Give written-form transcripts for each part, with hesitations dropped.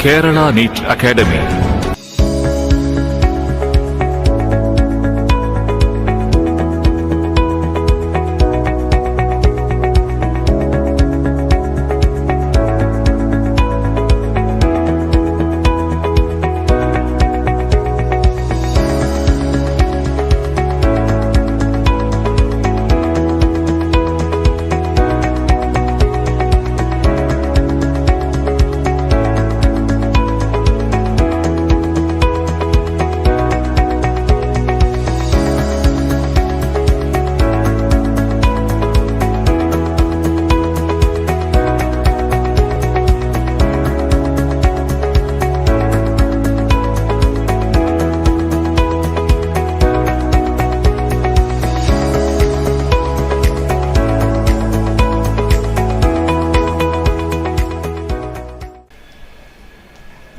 Kerala NEET Academy.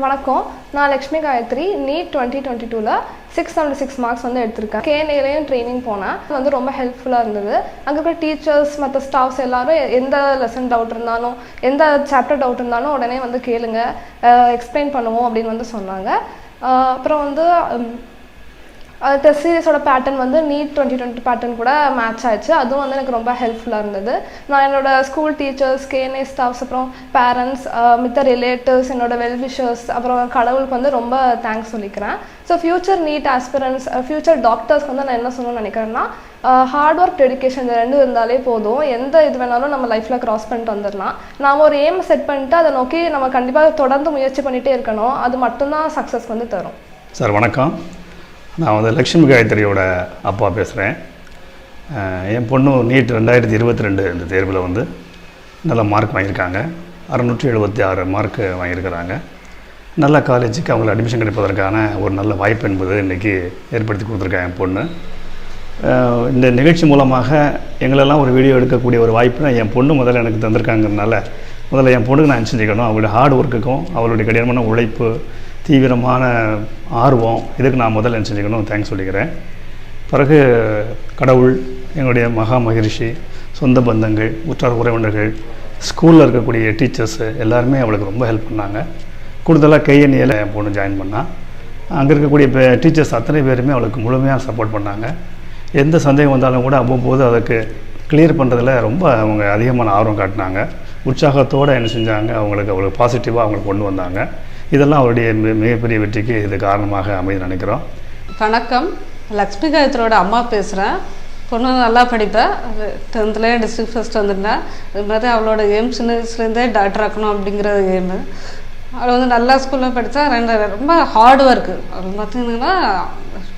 வணக்கம், நான் Lakshmi Gayatri. NEET 2022ல 676 marks வந்து எடுத்திருக்கேன். கேஎன்ஏலையும் ட்ரைனிங் போனேன். அது வந்து ரொம்ப ஹெல்ப்ஃபுல்லாக இருந்தது. அங்கே இருக்கிற டீச்சர்ஸ் மற்ற ஸ்டாஃப்ஸ் எல்லாரும் எந்த லெசன் டவுட் இருந்தாலும் எந்த சாப்டர் டவுட் இருந்தாலும் உடனே வந்து கேளுங்க, எக்ஸ்பிளைன் பண்ணுவோம் அப்படின்னு வந்து சொன்னாங்க. அப்புறம் வந்து டெஸ்ட் சீரிஸோட பேட்டர்ன் வந்து நீட் 2020 பேட்டர்ன் கூட மேட்ச் ஆயிடுச்சு. அதுவும் வந்து எனக்கு ரொம்ப ஹெல்ப்ஃபுல்லாக இருந்தது. நான் என்னோடய ஸ்கூல் டீச்சர்ஸ், கேஎன்ஏ ஸ்டாஃப்ஸ், அப்புறம் பேரண்ட்ஸ், மித்த ரிலேட்டிவ்ஸ், என்னோடய வெல்விஷர்ஸ், அப்புறம் கடவுளுக்கு வந்து ரொம்ப தேங்க்ஸ் சொல்லிக்கிறேன். So future NEET aspirants, future டாக்டர்ஸ்க்கு வந்து நான் என்ன சொல்லணும்னு நினைக்கிறேன்னா, ஹார்ட் ஒர்க், டெடிக்கேஷன் இது ரெண்டும் இருந்தாலே போதும். எந்த இது வேணாலும் நம்ம லைஃப்பில் க்ராஸ் பண்ணிட்டு வந்துடலாம். நாம் ஒரு எய்ம் செட் பண்ணிட்டு அதை நோக்கி நம்ம கண்டிப்பாக தொடர்ந்து முயற்சி பண்ணிகிட்டே இருக்கணும். அது மட்டும்தான் சக்ஸஸ் வந்து தரும். சார் வணக்கம், நான் வந்து லக்ஷ்மி காயத்ரியோட அப்பா பேசுகிறேன். என் பொண்ணு நீட் 2022 இந்த தேர்வில் வந்து நல்ல மார்க் வாங்கியிருக்காங்க. 676 மார்க் வாங்கியிருக்கிறாங்க. நல்ல காலேஜுக்கு அவங்களுக்கு அட்மிஷன் கிடைப்பதற்கான ஒரு நல்ல வாய்ப்பு என்பது இன்றைக்கி ஏற்படுத்தி கொடுத்துருக்கேன் என் பொண்ணு. இந்த நிகழ்ச்சி மூலமாக எங்களெல்லாம் ஒரு வீடியோ எடுக்கக்கூடிய ஒரு வாய்ப்பு என் பொண்ணு முதல்ல எனக்கு தந்திருக்காங்கிறதுனால முதல்ல என் பொண்ணுக்கு நான் செஞ்சுக்கணும். அவங்களுடைய ஹார்ட் ஒர்க்குக்கும் அவளுடைய கடினமான உழைப்பு, தீவிரமான ஆர்வம், இதுக்கு நான் முதல்ல என்ன செஞ்சுக்கணும் தேங்க்ஸ் சொல்லிக்கிறேன். பிறகு கடவுள், எங்களுடைய மகா மகிழ்ச்சி, சொந்த பந்தங்கள், உற்றார் உறவினர்கள், ஸ்கூலில் இருக்கக்கூடிய டீச்சர்ஸு எல்லாருமே அவளுக்கு ரொம்ப ஹெல்ப் பண்ணாங்க. கூடுதலாக கேஎன்ஏல என் பொண்ணு ஜாயின் பண்ணால் அங்கே இருக்கக்கூடிய டீச்சர்ஸ் அத்தனை பேருமே அவளுக்கு முழுமையாக சப்போர்ட் பண்ணாங்க. எந்த சந்தேகம் வந்தாலும் கூட அவ்வப்போது அதுக்கு கிளியர் பண்ணுறதுல ரொம்ப அவங்க அதிகமான ஆர்வம் காட்டினாங்க. உற்சாகத்தோடு என்ன செஞ்சாங்க, அவங்களுக்கு பாசிட்டிவாக அவங்களுக்கு கொண்டு வந்தாங்க. இதெல்லாம் அவருடைய மிகப்பெரிய வெற்றிக்கு இது காரணமாக அமைது நினைக்கிறோம். வணக்கம், லக்ஷ்மி காயத்ரியோட அம்மா பேசுகிறேன். பொண்ணு நல்லா படிப்பேன். 10th டிஸ்ட்ரிக்ட் ஃபர்ஸ்ட் வந்துட்டேன். அது மாதிரி அவளோட எய்ம் சின்ன வயசுலேருந்தே டாக்டர் ஆக்கணும் அப்படிங்கிறது எய்மு. அவள் வந்து நல்லா ஸ்கூலில் படித்தா ரொம்ப ஹார்ட் ஒர்க்கு. அவள் பார்த்திங்கன்னா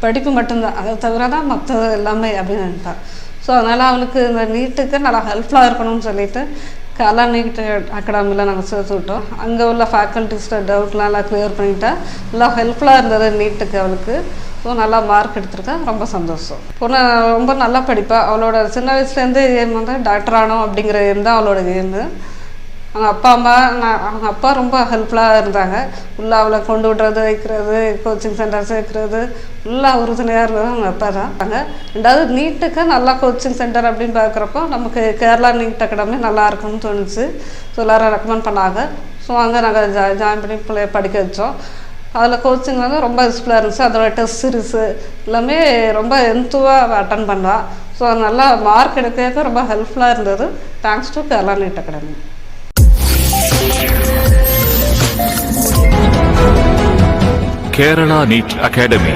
படிப்பு மட்டும்தான், அதை தவிர தான் மற்ற எல்லாமே அப்படின்னு நினைப்பாள். ஸோ அதனால் அவளுக்கு இந்த நீட்டுக்கு நல்லா ஹெல்ப்ஃபுல்லாக இருக்கணும்னு சொல்லிட்டு கேரளா நீட் அகாடமியில் நாங்கள் சேர்த்து விட்டோம். அங்கே உள்ள ஃபேக்கல்ட்டிஸ்ட டவுட்லாம் எல்லாம் க்ளியர் பண்ணிட்டா நல்லா ஹெல்ப்ஃபுல்லாக இருந்தது நீட்டுக்கு அவளுக்கு. ஸோ நல்லா மார்க் எடுத்திருக்கேன், ரொம்ப சந்தோஷம். பொண்ணு ரொம்ப நல்லா படிப்பாள். அவளோட சின்ன வயசுலேருந்து எய்ம் வந்து டாக்டர் ஆகணும் அப்படிங்கிற எய்ம் தான் அவளோட எய்மு. அவங்க அப்பா ரொம்ப ஹெல்ப்ஃபுல்லாக இருந்தாங்க. ஃபுல்லாக அவளை கொண்டு விடுறது, வைக்கிறது, கோச்சிங் சென்டர் சேர்க்குறது ஃபுல்லாக உறுதுணையாக இருந்தது அவங்க அப்பா தான். ரெண்டாவது நீட்டுக்கு நல்லா கோச்சிங் சென்டர் அப்படின்னு பார்க்குறப்போ நமக்கு கேரளா நீட் அகாடமி நல்லா இருக்கும்னு தோணுச்சு. ஸோ எல்லோரும் ரெக்கமெண்ட் பண்ணாங்க. ஸோ அங்கே நாங்கள் ஜாயின் பண்ணி பிள்ளைய படிக்க வச்சோம். அதில் கோச்சிங் வந்து ரொம்ப யூஸ்ஃபுல்லாக இருந்துச்சு. அதோட டெஸ்ட் சீரிஸு எல்லாமே ரொம்ப என்த்துவாக அட்டன் பண்ணா. ஸோ நல்லா மார்க் எடுக்கிறதுக்கு ரொம்ப ஹெல்ப்ஃபுல்லாக இருந்தது. Thanks to Kerala NEET Academy. Kerala NEET Academy.